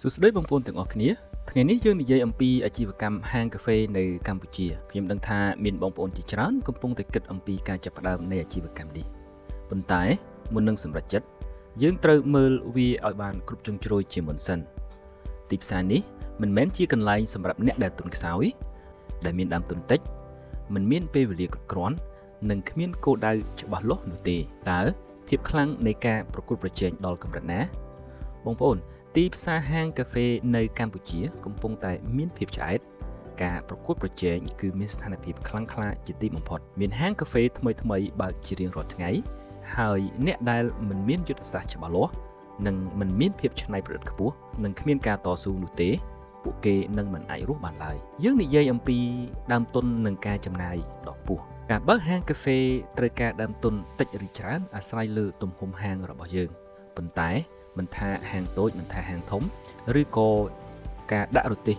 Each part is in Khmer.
សួស្តីបងប្អូនទាំងអស់គ្នាថ្ងៃនេះយើងនិយាយអំពីអាជីវកម្មហាងកាហ្វេនៅកម្ពុជាខ្ញុំដឹងថាមានបងប្អូនជាច្រើនកំពុងតែគិតអំពីការចាប់ផ្ដើមនៃអាជីវកម្មនេះប៉ុន្តែមុននឹងសម្រេចចិត្តយើងត្រូវមើលវាឲ្យបានគ្រប់ជ្រុងជ្រោយជាមុនសិនទីផ្សារនេះមិនមែនជាកន្លែងសម្រាប់អ្នកដែលទុនខ្សោយដែលមានដើមទុនតិចមិនមានពេលវេលាគ្រប់គ្រាន់និងគ្មានគោលដៅច្បាស់លាស់នោះទេតើភាពខ្លាំងនៃការប្រកួតប្រជែងដល់កម្រិតណាបងប្អូនទីផ្សារហាងកាហ្វេនៅកម្ពុជាកំពុងតែមានភាពឆ្អែតការប្រកួតប្រជែងគឺមានស្ថានភាពខ្លាំងក្លាជាទីបំផុតមានហាងកាហ្វេថ្មីបើកជារៀងរាល់ថ្ងៃហើយអ្នកដែលមិនមានយុទ្ធសាស្ត្រច្បាស់លាស់និងមិនមានភាពច្នៃប្រឌិតខ្ពស់និងគ្មានការតស៊ូនោះទេពួកគេនឹងមិនអាចរស់បានឡើយយើងនិយាយអំពីដើមទុននិងការចំណាយដ៏ខ្ពស់ការបើកហាងកាហ្វេត្រូវការដើមទុនតិចឬច្រើនអាស្រ័យលើទំហំហាងរបស់យើងប៉ុន្តែមិនថាហាងតូចមិនថាហាងធំឬក៏ការដាក់រទេះ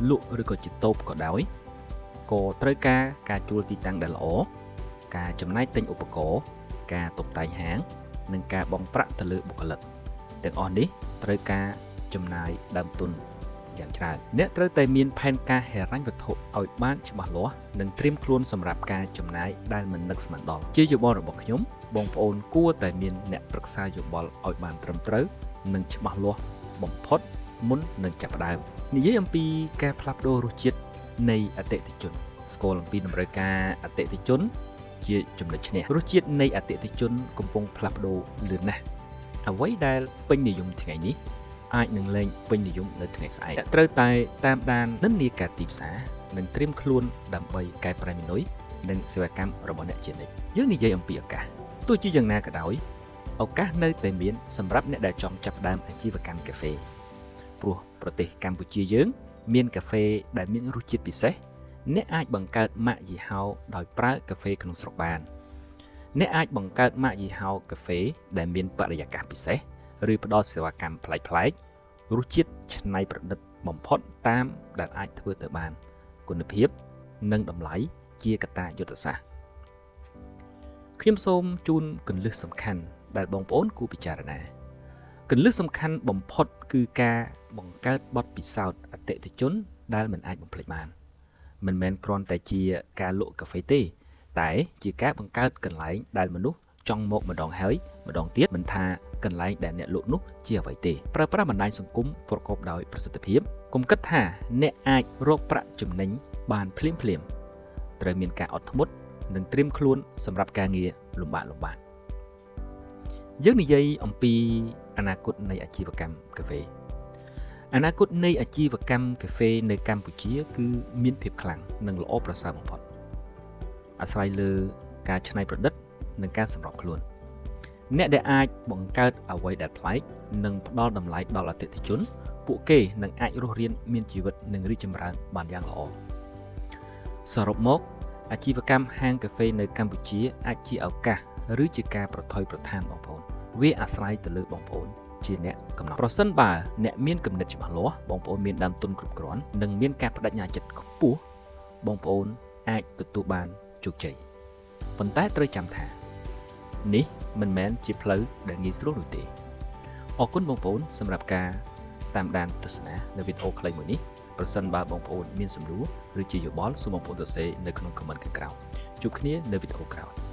លក់ឬក៏ជាតូបក៏ដោយក៏ត្រូវការជួលទីតាំងដែលល្អការចំណាយទិញឧបករណ៍ការតុបតែងហាងនិងការបង់ប្រាក់ទៅលើបុគ្គលិកទាំងអស់នេះត្រូវការចំណាយដើមទុនយ៉ាងច្រើនអ្នកត្រូវតែមានផែនការហិរញ្ញវត្ថុឲ្យបានច្បាស់លាស់និងត្រៀមខ្លួនសម្រាប់ការចំណាយដែលមិននឹកស្មានដល់ជាយោបល់របស់ខ្ញុំបងប្អូនគួរតែមានអ្នកប្រឹក្សាយោបល់ឲ្យបានត្រឹមត្រូវនិងច្បាស់លាស់បំផុតមុននឹងចាប់ផ្ដើមនិយាយអំពីការផ្លាស់ប្ដូររសជាតិនៃអតិថិជនស្គាល់អំពីតម្រូវការអតិថិជនជាចំណុចឈ្នះរសជាតិនៃអតិថិជនកំពុងផ្លាស់ប្ដូរលឿនណាស់អ្វីដែលពេញនិយមថ្ងៃនេះអាចនឹងលែងពេញនិយមនៅថ្ងៃស្អែកត្រូវតែតាមដាននិន្នាការទីផ្សារនិងត្រៀមខ្លួនដើម្បីកែប្រែមីនុយនិងសេវាកម្មរបស់អ្នកជានិច្ចយើងនិយាយអំពីឱកាសទោះជាយ៉ាងណាក៏ដោយឱកាសនៅតែមានសម្រាប់អ្នកដែលចង់ចាប់ផ្ដើមអាជីវកម្មកាហ្វេព្រោះប្រទេសកម្ពុជាយើងមានកាហ្វេដែលមានរសជាតិពិសេសអ្នកអាចបង្កើតម៉ាកយីហោដោយប្រើកាហ្វេក្នុងស្រុកបានអ្នកអាចបង្កើតម៉ាកយីហោកាហ្វេដែលមានបរិយាកាសពិសេសឬផ្ដល់សេវាកម្មប្លែកៗរសជាតិច្នៃប្រឌិតបំផុតតាមដែលអាចធ្វើទៅបានគុណភាពនិងតម្លៃជាកត្តាយុទ្ធសាស្ត្រខ្ញុំសូមជូនគន្លឹះសំខាន់ដែលបងប្អូនគួរពិចារណាគន្លឹះសំខាន់បំផុតគឺការបង្កើតបទពិសោធន៍អតិថិជនដែលមិនអាចបំភ្លេចបានមិនមែនគ្រាន់តែជាការលក់កាហ្វេទេតែជាការបង្កើតកន្លែងដែលមនុស្សចង់មកម្ដងហើយម្ដងទៀតមិនថាកន្លែងដែលអ្នកលក់នោះជាអ្វីទេប្រើប្រាស់បណ្ដាញសង្គមប្រកបដោយប្រសិទ្ធភាពកុំគិតថាអ្នកអាចរកប្រាក់ចំណេញបានភ្លាមត្រូវមានការអត់ធ្មត់និងត្រៀមខ្លួនសម្រាប់ការងារលំបាកយើងនិយាយអំពីអនាគតនៃអាជីវកម្មកាហ្វេអនាគតនៃអាជីវកម្មកាហ្វេនៅកម្ពុជាគឺមានភាពខ្លាំងនិងល្អប្រសើរបំផុតអាស្រ័យលើការច្នៃប្រឌិតនិងការសម្របខ្លួនអ្នកដែលអាចបង្កើតអ្វីដែលប្លែកនិងផ្ដល់តម្លៃដល់អតិថិជនពួកគេនឹងអាចរស់រានមានជីវិតនិងរីកចម្រើនបានយ៉ាងល្អសរុបមកអាជីវកម្មហាងកាហ្វេនៅកម្ពុជាអាចជាឱកាសឬជាការប្រថុយប្រថានបងប្អូនវាអាស្រ័យទៅលើបងប្អូនជាអ្នកកំណត់ប្រសិនបើអ្នកមានគំនិតច្បាស់លាស់បងប្អូនមានដើមទុនគ្រប់គ្រាន់និងមានការបដិញ្ញាចិត្តខ្ពស់បងប្អូនអាចទទួលបានជោគជ័យប៉ុន្តែត្រូវចាំថានេះមិនមែនជាផ្លូវដែលងាយស្រួលនោះទេអរគុណបងប្អូនសម្រាប់ការតាមដានទស្សនានៅវីដេអូខ្លីមួយនេះប្រសិនបើបងប្អូនមានសំណួរឬជាយោបល់សូមបងប្អូនសរសេរនៅក្នុង comment ខាងក្រោមជួបគ្នានៅវីដេអូក្រោយ